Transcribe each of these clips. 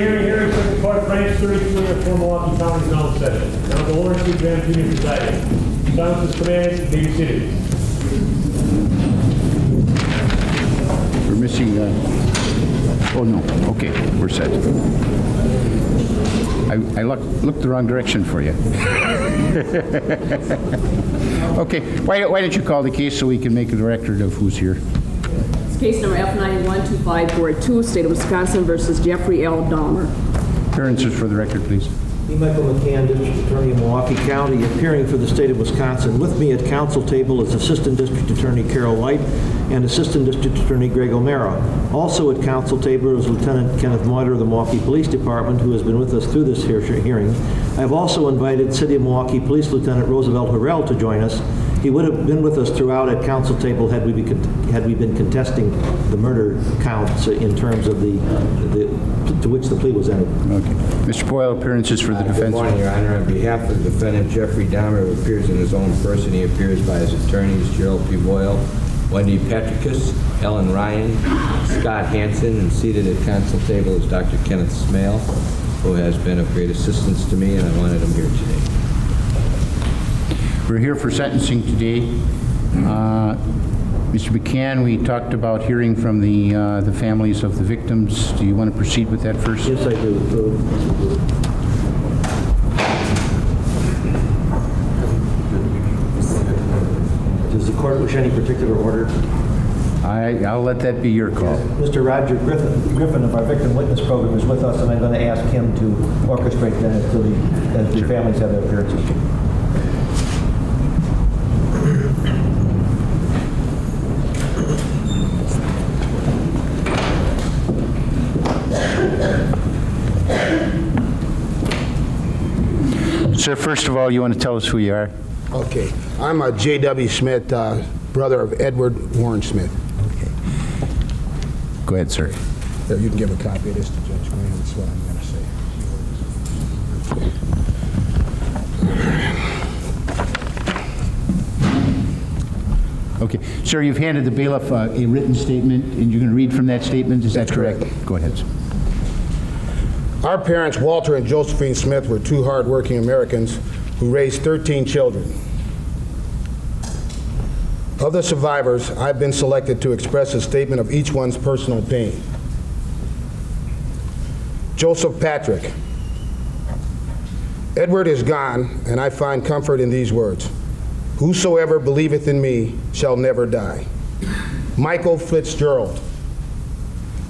hearing from the court, branch 33 of Fort Milwaukee County Zone Session. Now the Lawrence C. Graham Jr. presiding. Silence is commanded. Be seated. We're missing, oh no, okay, we're set. I looked the wrong direction for you. Okay, why don't you call the case so we can make a record of who's here? It's case number F912542, State of Wisconsin versus Jeffrey L. Dahmer. Appearances for the record, please. Me, Michael McCann, District Attorney of Milwaukee County, appearing for the state of Wisconsin. With me at council table is Assistant District Attorney Carol White and Assistant District Attorney Greg O'Mara. Also at council table is Lieutenant Kenneth Moiter of the Milwaukee Police Department, who has been with us through this hearing. I have also invited City of Milwaukee Police Lieutenant Roosevelt Harrell to join us. He would have been with us throughout at council table had we been contesting the murder counts in terms of to which the plea was entered. Okay. Mr. Boyle, appearances for the defense. Good morning, Your Honor. On behalf of the defendant, Jeffrey Dahmer, who appears in his own person, he appears by his attorneys, Gerald P. Boyle, Wendy Petricus, Ellen Ryan, Scott Hansen, and seated at council table is Dr. Kenneth Smale, who has been of great assistance to me, and I wanted him here today. We're here for sentencing today. Mr. McCann, we talked about hearing from the families of the victims. Do you want to proceed with that first? Yes, I do. Does the court wish any particular order? I'll let that be your call. Mr. Roger Griffin of our victim witness program is with us, and I'm going to ask him to orchestrate that as the families have their appearances. Sir, first of all, you want to tell us who you are? Okay. I'm a J.W. Smith, brother of Edward Warren Smith. Okay. Go ahead, sir. There, you can give a copy of this to Judge Graham. That's what I'm going to say. Okay. Sir, you've handed the bailiff a written statement, and you're going to read from that statement. Is that correct? Go ahead, sir. Our parents, Walter and Josephine Smith, were two hard-working Americans who raised 13 children. Of the survivors, I've been selected to express a statement of each one's personal pain. Joseph Patrick. Edward is gone, and I find comfort in these words. Whosoever believeth in me shall never die. Michael Fitzgerald.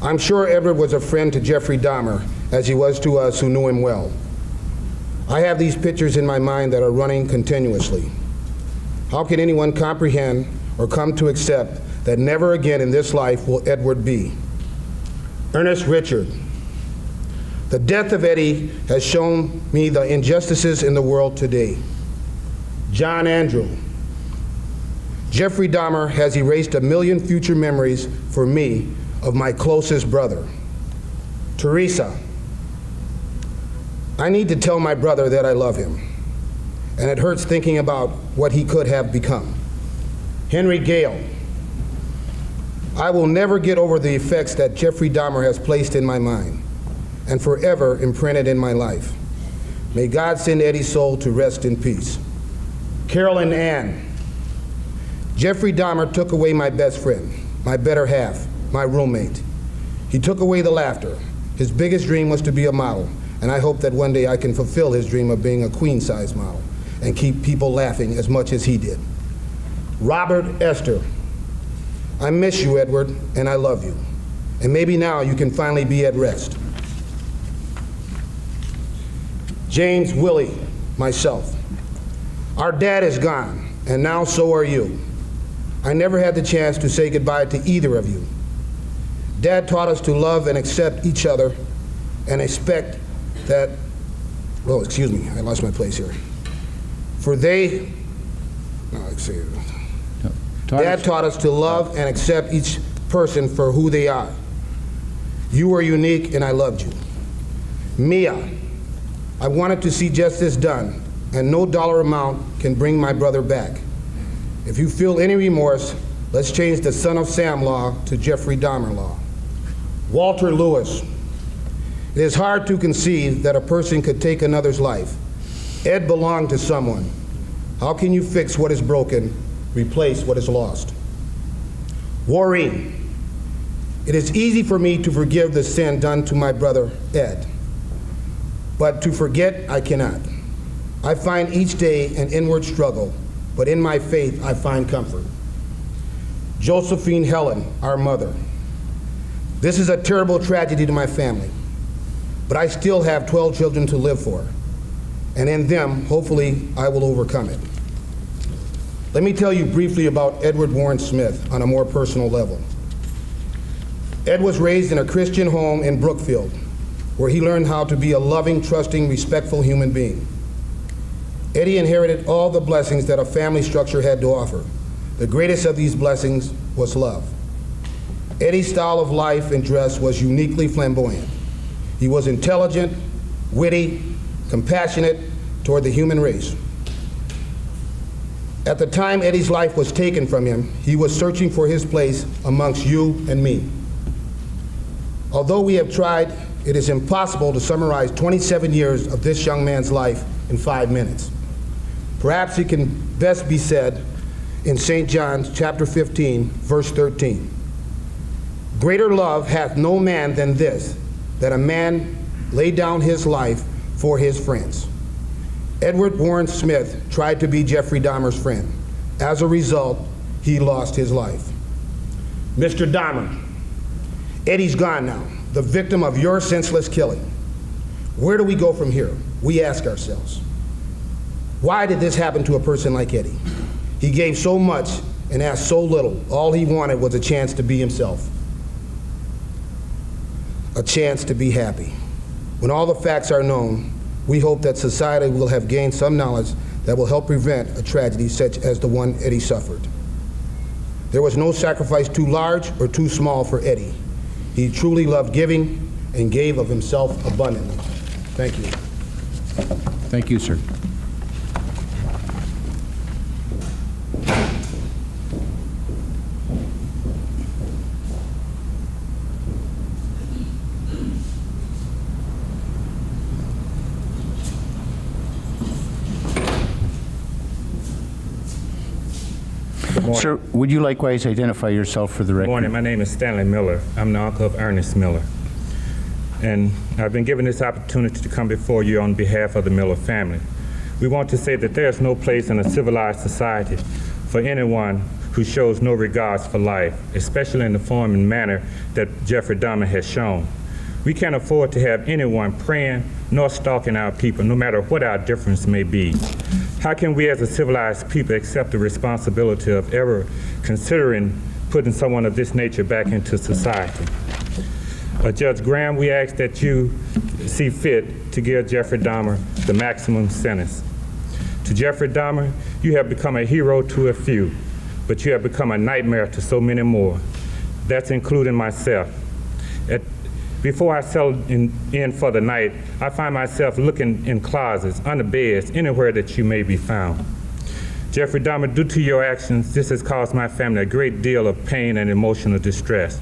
I'm sure Edward was a friend to Jeffrey Dahmer, as he was to us who knew him well. I have these pictures in my mind that are running continuously. How can anyone comprehend or come to accept that never again in this life will Edward be? Ernest Richard. The death of Eddie has shown me the injustices in the world today. John Andrew. Jeffrey Dahmer has erased 1 million future memories for me of my closest brother. Teresa. I need to tell my brother that I love him, and it hurts thinking about what he could have become. Henry Gale. I will never get over the effects that Jeffrey Dahmer has placed in my mind and forever imprinted in my life. May God send Eddie's soul to rest in peace. Carolyn Ann. Jeffrey Dahmer took away my best friend, my better half, my roommate. He took away the laughter. His biggest dream was to be a model, and I hope that one day I can fulfill his dream of being a queen-size model and keep people laughing as much as he did. Robert Esther. I miss you, Edward, and I love you. And maybe now you can finally be at rest. James Willie, myself. Our dad is gone, and now so are you. I never had the chance to say goodbye to either of you. Dad taught us to love and accept each other and expect that, oh, excuse me, I lost my place here. For they, no, let's see. Dad taught us to love and accept each person for who they are. You were unique and I loved you. Mia, I wanted to see justice done, and no dollar amount can bring my brother back. If you feel any remorse, let's change the Son of Sam law to Jeffrey Dahmer law. Walter Lewis. It is hard to conceive that a person could take another's life. Ed belonged to someone. How can you fix what is broken, replace what is lost? Maureen, it is easy for me to forgive the sin done to my brother Ed, but to forget I cannot. I find each day an inward struggle, but in my faith I find comfort. Josephine Helen, our mother. This is a terrible tragedy to my family, but I still have 12 children to live for, and in them, hopefully, I will overcome it. Let me tell you briefly about Edward Warren Smith on a more personal level. Ed was raised in a Christian home in Brookfield, where he learned how to be a loving, trusting, respectful human being. Eddie inherited all the blessings that a family structure had to offer. The greatest of these blessings was love. Eddie's style of life and dress was uniquely flamboyant. He was intelligent, witty, compassionate toward the human race. At the time Eddie's life was taken from him, he was searching for his place amongst you and me. Although we have tried, it is impossible to summarize 27 years of this young man's life in 5 minutes. Perhaps it can best be said in St. John chapter 15, verse 13. Greater love hath no man than this, that a man lay down his life for his friends. Edward Warren Smith tried to be Jeffrey Dahmer's friend. As a result, he lost his life. Mr. Dahmer, Eddie's gone now, the victim of your senseless killing. Where do we go from here? We ask ourselves. Why did this happen to a person like Eddie? He gave so much and asked so little. All he wanted was a chance to be himself, a chance to be happy. When all the facts are known, we hope that society will have gained some knowledge that will help prevent a tragedy such as the one Eddie suffered. There was no sacrifice too large or too small for Eddie. He truly loved giving and gave of himself abundantly. Thank you. Thank you, sir. Sir, would you likewise identify yourself for the record? Good morning. My name is Stanley Miller. I'm the uncle of Ernest Miller. And I've been given this opportunity to come before you on behalf of the Miller family. We want to say that there's no place in a civilized society for anyone who shows no regards for life, especially in the form and manner that Jeffrey Dahmer has shown. We can't afford to have anyone preying nor stalking our people, no matter what our difference may be. How can we as a civilized people accept the responsibility of ever considering putting someone of this nature back into society? Judge Graham, we ask that you see fit to give Jeffrey Dahmer the maximum sentence. To Jeffrey Dahmer, you have become a hero to a few, but you have become a nightmare to so many more. That's including myself. Before I settle in for the night, I find myself looking in closets, under beds, anywhere that you may be found. Jeffrey Dahmer, due to your actions, this has caused my family a great deal of pain and emotional distress.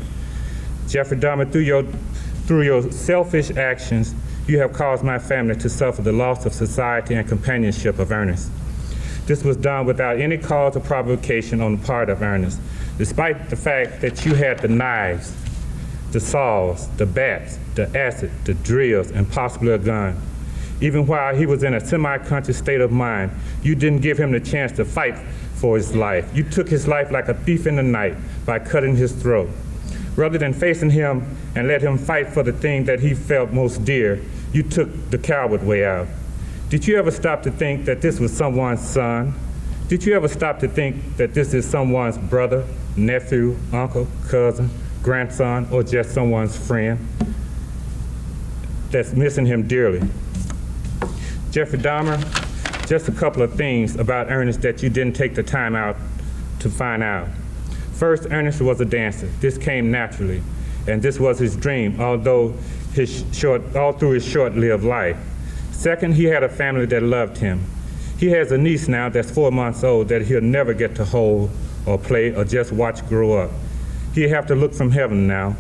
Jeffrey Dahmer, through your selfish actions, you have caused my family to suffer the loss of society and companionship of Ernest. This was done without any cause or provocation on the part of Ernest, despite the fact that you had the knives, the saws, the bats, the acid, the drills, and possibly a gun. Even while he was in a semi-conscious state of mind, you didn't give him the chance to fight for his life. You took his life like a thief in the night by cutting his throat. Rather than facing him and let him fight for the thing that he felt most dear, you took the coward way out. Did you ever stop to think that this was someone's son? Did you ever stop to think that this is someone's brother, nephew, uncle, cousin, grandson, or just someone's friend that's missing him dearly? Jeffrey Dahmer, just a couple of things about Ernest that you didn't take the time out to find out. First, Ernest was a dancer. This came naturally, and this was his dream, all through his short-lived life. Second, he had a family that loved him. He has a niece now that's 4 months old that he'll never get to hold or play or just watch grow up. He'll have to look from heaven now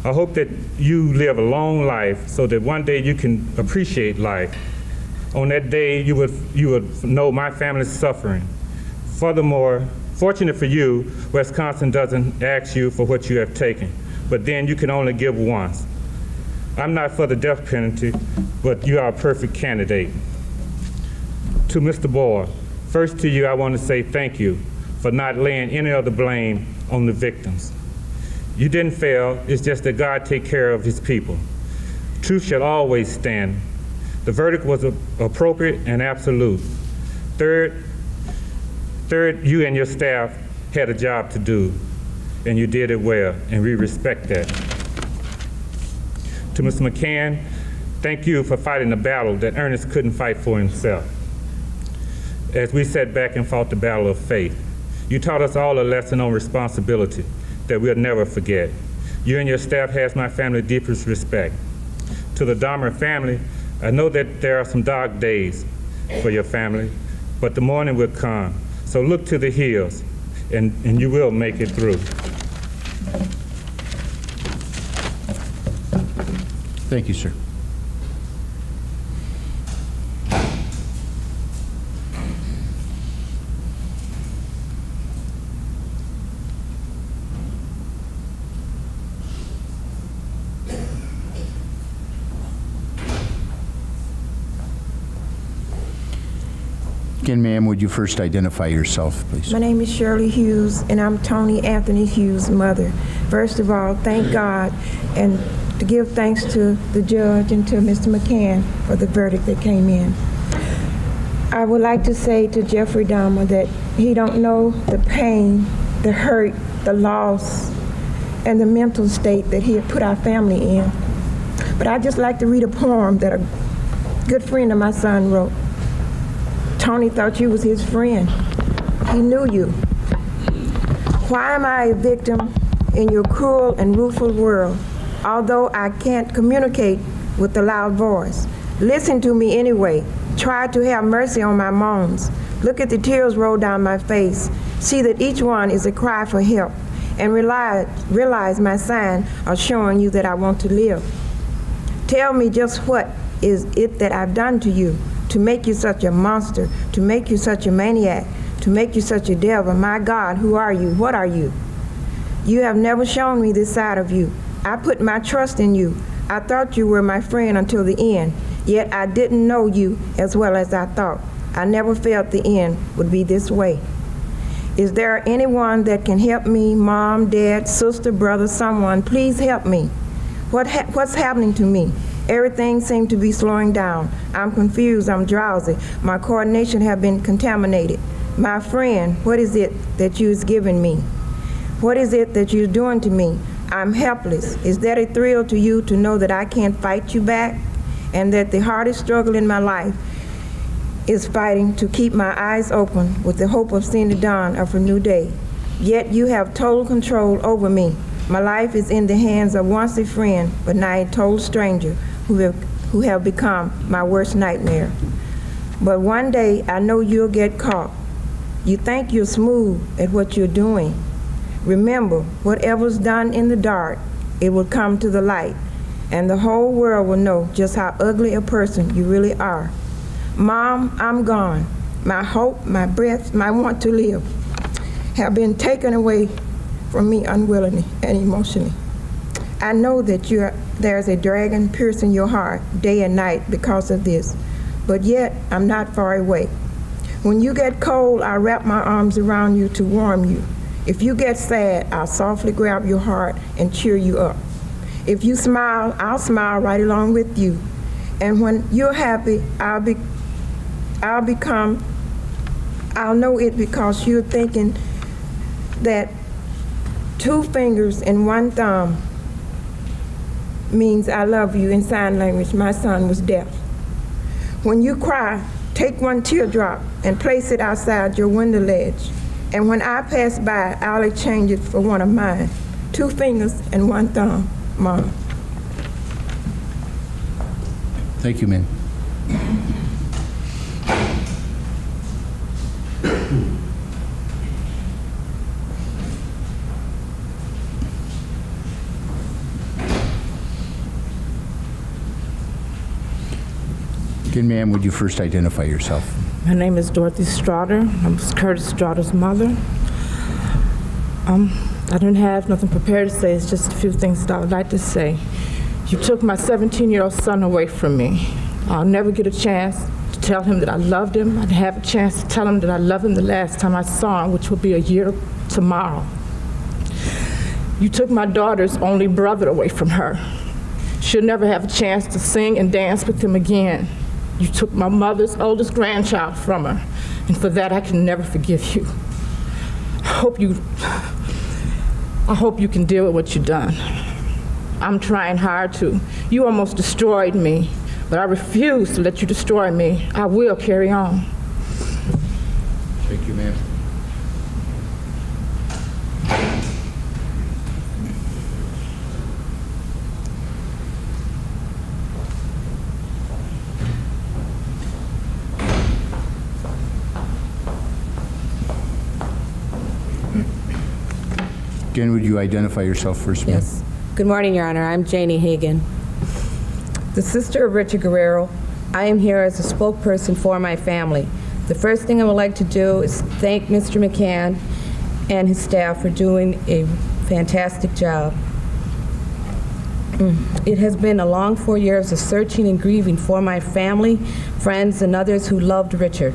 I hope that you live a long life so that one day you can appreciate life. On that day, you would know my family's suffering. Furthermore, fortunate for you, Wisconsin doesn't ask you for what you have taken, but then you can only give once. I'm not for the death penalty, but you are a perfect candidate. To Mr. Boyle, first to you, I want to say thank you for not laying any of the blame on the victims. You didn't fail, it's just that God take care of his people. Truth shall always stand. The verdict was appropriate and absolute. Third, you and your staff had a job to do, and you did it well, and we respect that. To Mr. McCann, thank you for fighting the battle that Ernest couldn't fight for himself. As we sat back and fought the battle of faith, you taught us all a lesson on responsibility that we'll never forget. You and your staff has my family deepest respect. To the Dahmer family, I know that there are some dark days for your family, but the morning will come. So look to the hills, and you will make it through. Thank you, sir. Again, ma'am, would you first identify yourself, please? My name is Shirley Hughes, and I'm Tony Anthony Hughes' mother. First of all, thank God, and to give thanks to the judge and to Mr. McCann for the verdict that came in. I would like to say to Jeffrey Dahmer that he don't know the pain, the hurt, the loss, and the mental state that he had put our family in. But I'd just like to read a poem that a good friend of my son wrote. Tony thought you was his friend. He knew you. Why am I a victim in your cruel and rueful world, although I can't communicate with a loud voice? Listen to me anyway. Try to have mercy on my moans. Look at the tears roll down my face. See that each one is a cry for help. And realize my sign are showing you that I want to live. Tell me just what is it that I've done to you to make you such a monster, to make you such a maniac, to make you such a devil. My God, who are you? What are you? You have never shown me this side of you. I put my trust in you. I thought you were my friend until the end, yet I didn't know you as well as I thought. I never felt the end would be this way. Is there anyone that can help me? Mom, dad, sister, brother, someone, please help me. What's happening to me? Everything seems to be slowing down. I'm confused, I'm drowsy. My coordination have been contaminated. My friend, what is it that you've given me? What is it that you're doing to me? I'm helpless. Is that a thrill to you to know that I can't fight you back? And that the hardest struggle in my life is fighting to keep my eyes open with the hope of seeing the dawn of a new day. Yet you have total control over me. My life is in the hands of once a friend, but now a total stranger who have become my worst nightmare. But one day I know you'll get caught. You think you're smooth at what you're doing. Remember, whatever's done in the dark, it will come to the light, and the whole world will know just how ugly a person you really are. Mom, I'm gone. My hope, my breath, my want to live have been taken away from me unwillingly and emotionally. I know that there's a dragon piercing your heart day and night because of this, but yet I'm not far away. When you get cold, I wrap my arms around you to warm you. If you get sad, I'll softly grab your heart and cheer you up. If you smile, I'll smile right along with you. And when you're happy, I'll know it because you're thinking that 2 fingers and 1 thumb means I love you in sign language. My son was deaf. When you cry, take 1 teardrop and place it outside your window ledge. And when I pass by, I'll exchange it for one of mine. 2 fingers and 1 thumb, Mom. Thank you, ma'am. Again, ma'am, would you first identify yourself? My name is Dorothy Strader. I'm Curtis Strader's mother. I don't have nothing prepared to say. It's just a few things that I would like to say. You took my 17-year-old son away from me. I'll never get a chance to tell him that I loved him. I'd have a chance to tell him that I loved him the last time I saw him, which will be a year tomorrow. You took my daughter's only brother away from her. She'll never have a chance to sing and dance with him again. You took my mother's oldest grandchild from her, and for that I can never forgive you. I hope you can deal with what you've done. I'm trying hard to. You almost destroyed me, but I refuse to let you destroy me. I will carry on. Thank you, ma'am. Again, would you identify yourself first, ma'am? Yes. Good morning, Your Honor. I'm Janie Hagan, the sister of Richard Guerrero. I am here as a spokesperson for my family. The first thing I would like to do is thank Mr. McCann and his staff for doing a fantastic job. It has been a long 4 years of searching and grieving for my family, friends, and others who loved Richard.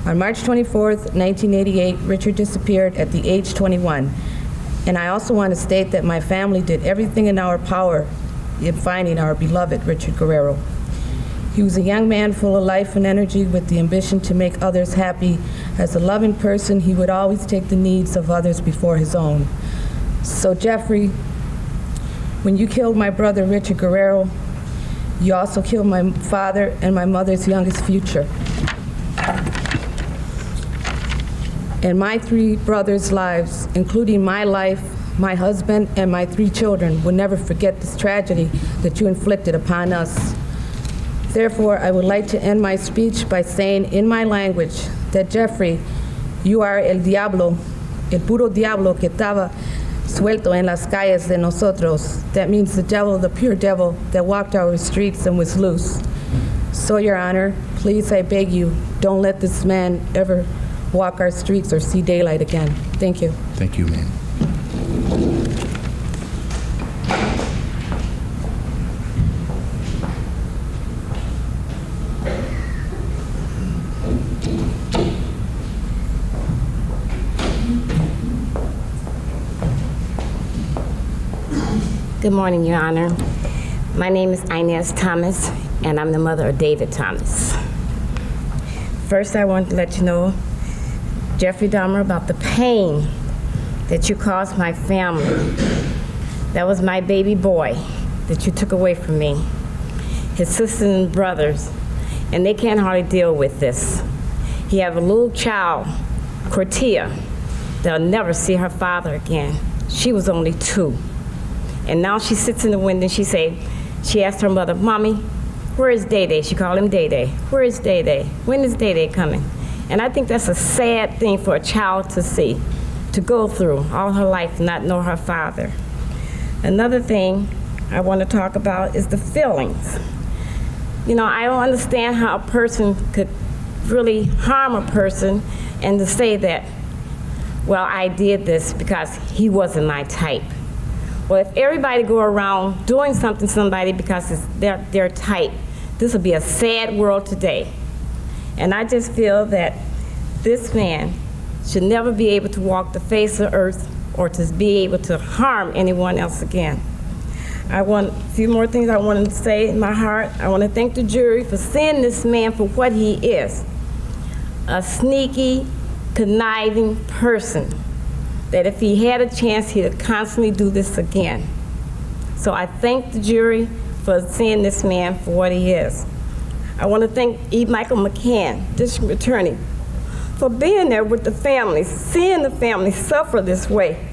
On March 24th, 1988, Richard disappeared at the age 21. And I also want to state that my family did everything in our power in finding our beloved Richard Guerrero. He was a young man full of life and energy with the ambition to make others happy. As a loving person, he would always take the needs of others before his own. So Jeffrey, when you killed my brother Richard Guerrero, you also killed my father and my mother's youngest future. And my 3 brothers' lives, including my life, my husband, and my 3 children, will never forget this tragedy that you inflicted upon us. Therefore, I would like to end my speech by saying in my language that Jeffrey, you are el diablo, el puro diablo que estaba suelto en las calles de nosotros. That means the devil, the pure devil that walked our streets and was loose. So, Your Honor, please, I beg you, don't let this man ever walk our streets or see daylight again. Thank you. Thank you, ma'am. Good morning, Your Honor. My name is Inez Thomas, and I'm the mother of David Thomas. First, I want to let you know, Jeffrey Dahmer, about the pain that you caused my family. That was my baby boy that you took away from me, his sisters and brothers, and they can't hardly deal with this. He have a little child, Cortia, that'll never see her father again. She was only 2. And now she sits in the window and she asked her mother, Mommy, where is Day-Day? She called him Day-Day. Where is Day-Day? When is Day-Day coming? And I think that's a sad thing for a child to see, to go through all her life and not know her father. Another thing I want to talk about is the feelings. You know, I don't understand how a person could really harm a person and to say that, well, I did this because he wasn't my type. Well, if everybody go around doing something to somebody because it's their type, this would be a sad world today. And I just feel that this man should never be able to walk the face of earth or to be able to harm anyone else again. I want a few more things I want to say in my heart. I want to thank the jury for seeing this man for what he is, a sneaky, conniving person that if he had a chance, he would constantly do this again. So I thank the jury for seeing this man for what he is. I want to thank E. Michael McCann, District Attorney, for being there with the families, seeing the families suffer this way,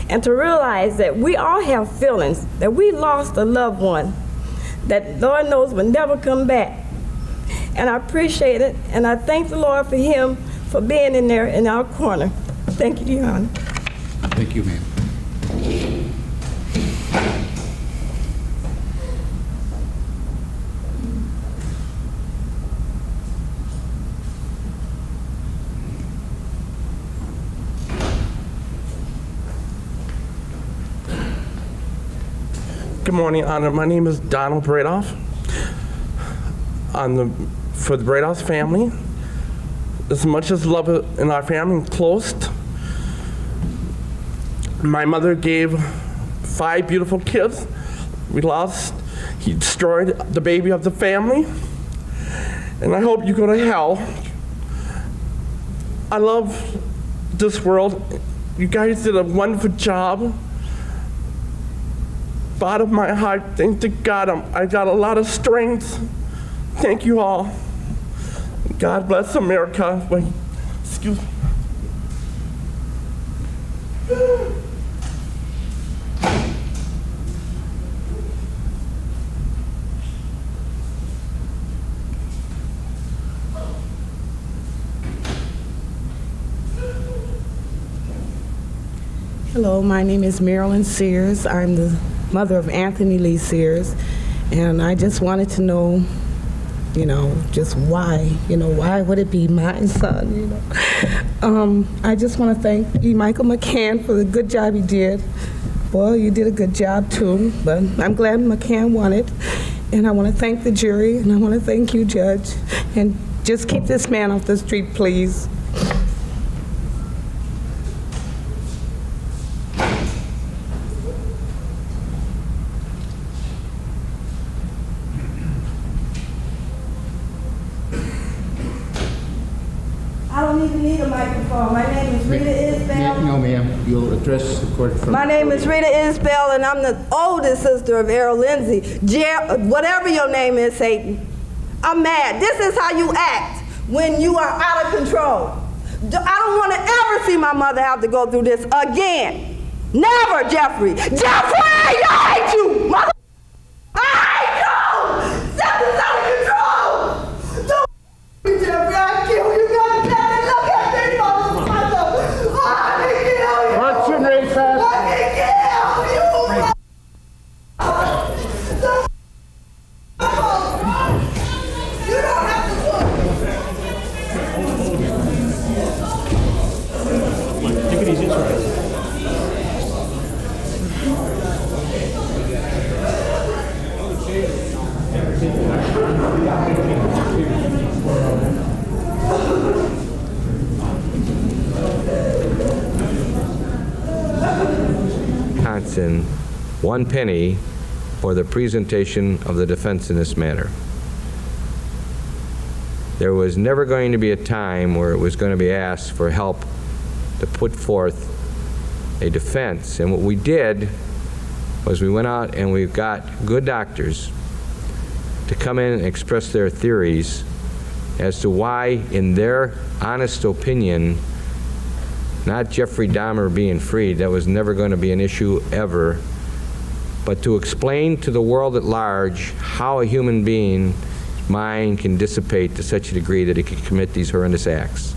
and to realize that we all have feelings, that we lost a loved one that Lord knows will never come back. And I appreciate it, and I thank the Lord for him for being in there in our corner. Thank you, Your Honor. Thank you, ma'am. Good morning, Honor. My name is Donald Bradoff. For the Bradoff family, as much as love in our family, close. My mother gave 5 beautiful kids. He destroyed the baby of the family. And I hope you go to hell. I love this world. You guys did a wonderful job. Bottom of my heart, thank to God, I got a lot of strength. Thank you all. God bless America. Wait, excuse me. Hello, my name is Marilyn Sears. I'm the mother of Anthony Lee Sears, and I just wanted to know, just why, why would it be my son, I just want to thank E. Michael McCann for the good job he did. Well, you did a good job too, but I'm glad McCann won it, and I want to thank the jury, and I want to thank you, Judge, and just keep this man off the street, please. I don't even need a microphone. My name is Rita Isbell. No, ma'am. You'll address the court from... My name is Rita Isbell, and I'm the oldest sister of Errol Lindsay. Whatever your name is, Satan. I'm mad. This is how you act when you are out of control. I don't want to ever see my mother have to go through this again. Never, Jeffrey. Jeffrey, I hate you, mother. I hate you. This is out of control. Don't Jeffrey, I kill you. God damn it. Look at me, motherfucker. I can kill you. Court's in recess. I can kill you. You don't have to Take it easy, it's all right. Wisconsin, 1 penny for the presentation of the defense in this matter. There was never going to be a time where it was going to be asked for help to put forth a defense. And what we did was we went out and we got good doctors to come in and express their theories as to why, in their honest opinion, not Jeffrey Dahmer being freed, that was never going to be an issue ever, but to explain to the world at large how a human being's mind can dissipate to such a degree that it can commit these horrendous acts.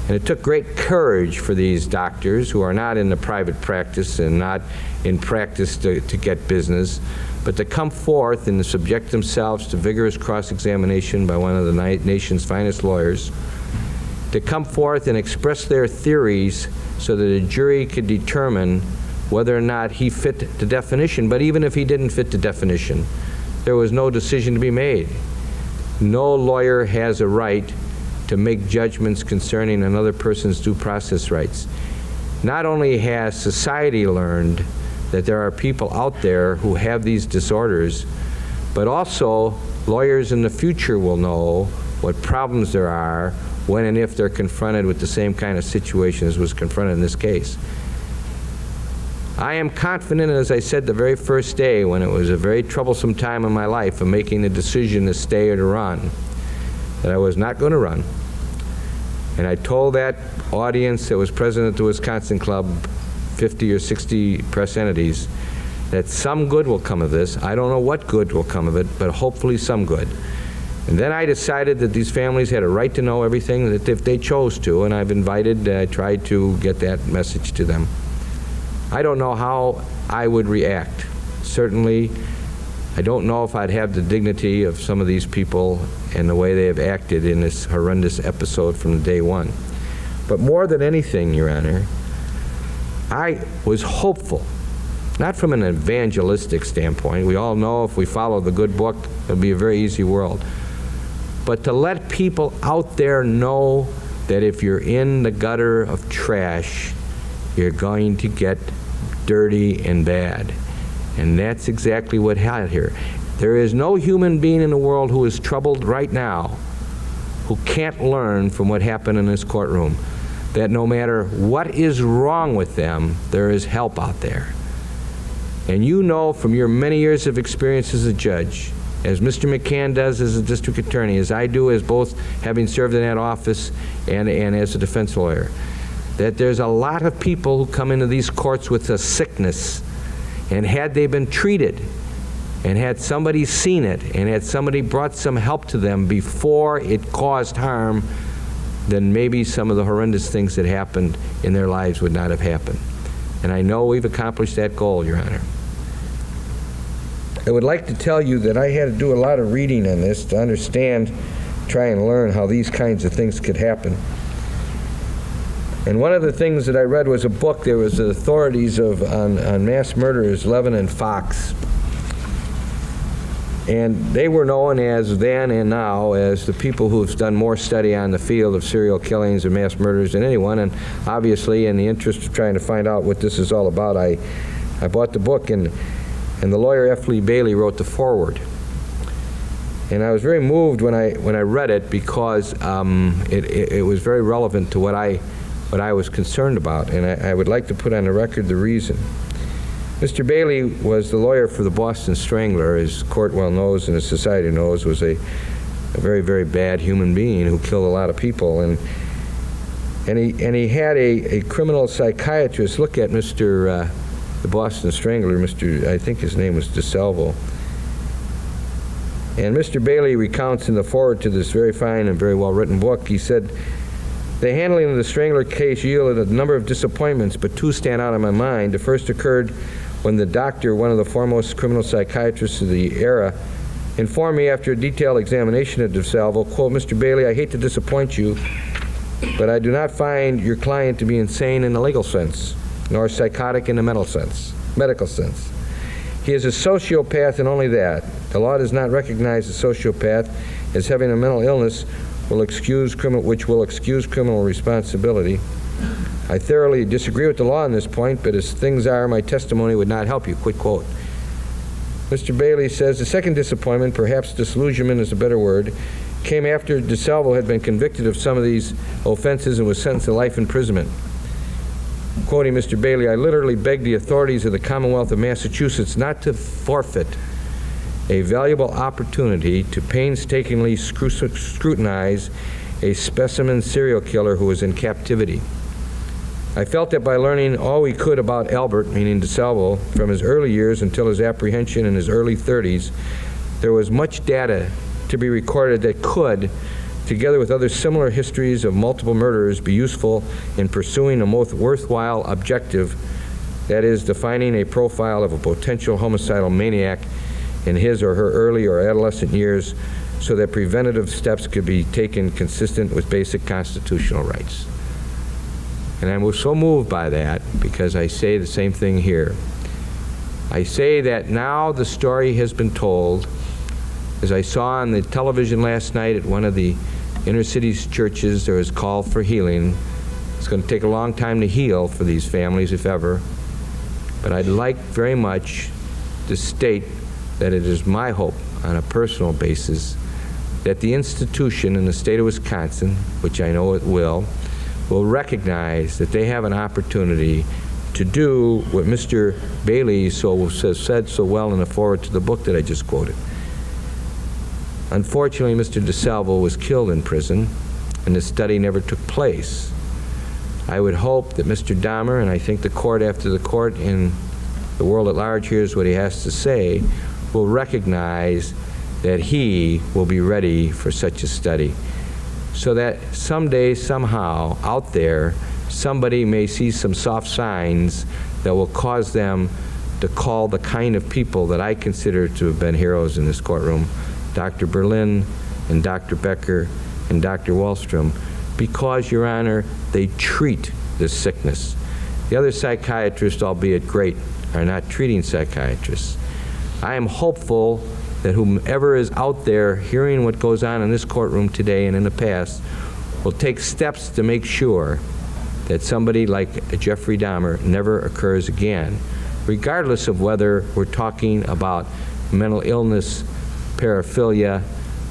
And it took great courage for these doctors, who are not in the private practice and not in practice to get business, but to come forth and to subject themselves to vigorous cross-examination by one of the nation's finest lawyers, to come forth and express their theories so that a jury could determine whether or not he fit the definition. But even if he didn't fit the definition, there was no decision to be made. No lawyer has a right to make judgments concerning another person's due process rights. Not only has society learned that there are people out there who have these disorders, but also lawyers in the future will know what problems there are when and if they're confronted with the same kind of situation as was confronted in this case. I am confident, as I said the very first day, when it was a very troublesome time in my life of making the decision to stay or to run, that I was not going to run. And I told that audience that was present at the Wisconsin Club, 50 or 60 press entities, that some good will come of this. I don't know what good will come of it, but hopefully some good. And then I decided that these families had a right to know everything, that if they chose to, and I've tried to get that message to them. I don't know how I would react. Certainly, I don't know if I'd have the dignity of some of these people and the way they have acted in this horrendous episode from day one. But more than anything, Your Honor, I was hopeful not from an evangelistic standpoint. We all know if we follow the good book, it'll be a very easy world. But to let people out there know that if you're in the gutter of trash, you're going to get dirty and bad. And that's exactly what happened here. There is no human being in the world who is troubled right now who can't learn from what happened in this courtroom, that no matter what is wrong with them, there is help out there. And you know from your many years of experience as a judge, as Mr. McCann does as a district attorney, as I do as both having served in that office and as a defense lawyer, that there's a lot of people who come into these courts with a sickness, and had they been treated, and had somebody seen it, and had somebody brought some help to them before it caused harm, then maybe some of the horrendous things that happened in their lives would not have happened. And I know we've accomplished that goal, Your Honor. I would like to tell you that I had to do a lot of reading on this to understand, try and learn how these kinds of things could happen. And one of the things that I read was a book. There was the authorities on mass murderers, Levin and Fox. And they were known as then and now as the people who've done more study on the field of serial killings and mass murders than anyone. And obviously, in the interest of trying to find out what this is all about, I bought the book, and the lawyer F. Lee Bailey wrote the foreword. And I was very moved when I read it, because it was very relevant to what I was concerned about, and I would like to put on the record the reason. Mr. Bailey was the lawyer for the Boston Strangler, as court well knows and as society knows, was a very, very bad human being who killed a lot of people. And he had a criminal psychiatrist look at the Boston Strangler, I think his name was DeSalvo. And Mr. Bailey recounts in the foreword to this very fine and very well-written book, he said, "The handling of the Strangler case yielded a number of disappointments, but two stand out in my mind. The first occurred when the doctor, one of the foremost criminal psychiatrists of the era, informed me after a detailed examination of DeSalvo, quote, 'Mr. Bailey, I hate to disappoint you, but I do not find your client to be insane in the legal sense, nor psychotic in the medical sense. He is a sociopath, and only that. The law does not recognize a sociopath as having a mental illness which will excuse criminal responsibility. I thoroughly disagree with the law on this point, but as things are, my testimony would not help you,' quit quote." Mr. Bailey says, "The second disappointment, perhaps disillusionment is a better word, came after DeSalvo had been convicted of some of these offenses and was sentenced to life imprisonment. Quoting Mr. Bailey, "I literally begged the authorities of the Commonwealth of Massachusetts not to forfeit a valuable opportunity to painstakingly scrutinize a specimen serial killer who was in captivity. I felt that by learning all we could about Albert," meaning DeSalvo, "from his early years until his apprehension in his early 30s, there was much data to be recorded that could, together with other similar histories of multiple murderers, be useful in pursuing a most worthwhile objective, that is, defining a profile of a potential homicidal maniac in his or her early or adolescent years, so that preventative steps could be taken consistent with basic constitutional rights." And I was so moved by that, because I say the same thing here. I say that now the story has been told. As I saw on the television last night at one of the inner city churches, there was a call for healing. It's going to take a long time to heal for these families, if ever. But I'd like very much to state that it is my hope, on a personal basis, that the institution in the state of Wisconsin, which I know it will recognize that they have an opportunity to do what Mr. Bailey said so well in the foreword to the book that I just quoted. Unfortunately, Mr. DeSalvo was killed in prison, and the study never took place. I would hope that Mr. Dahmer, and I think the court after the court and the world at large hears what he has to say, will recognize that he will be ready for such a study, so that someday, somehow, out there, somebody may see some soft signs that will cause them to call the kind of people that I consider to have been heroes in this courtroom, Dr. Berlin and Dr. Becker and Dr. Wallstrom, because, Your Honor, they treat this sickness. The other psychiatrists, albeit great, are not treating psychiatrists. I am hopeful that whomever is out there hearing what goes on in this courtroom today and in the past will take steps to make sure that somebody like Jeffrey Dahmer never occurs again, regardless of whether we're talking about mental illness, paraphilia,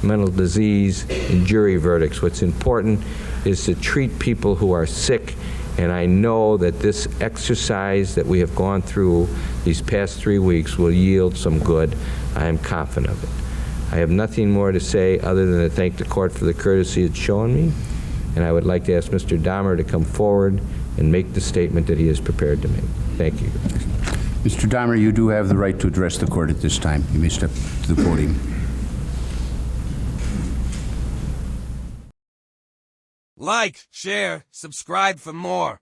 mental disease, and jury verdicts. What's important is to treat people who are sick, and I know that this exercise that we have gone through these past 3 weeks will yield some good. I am confident of it. I have nothing more to say other than to thank the court for the courtesy it's shown me, and I would like to ask Mr. Dahmer to come forward and make the statement that he is prepared to make. Thank you. Mr. Dahmer, you do have the right to address the court at this time. You may step to the podium. Like, share, subscribe for more.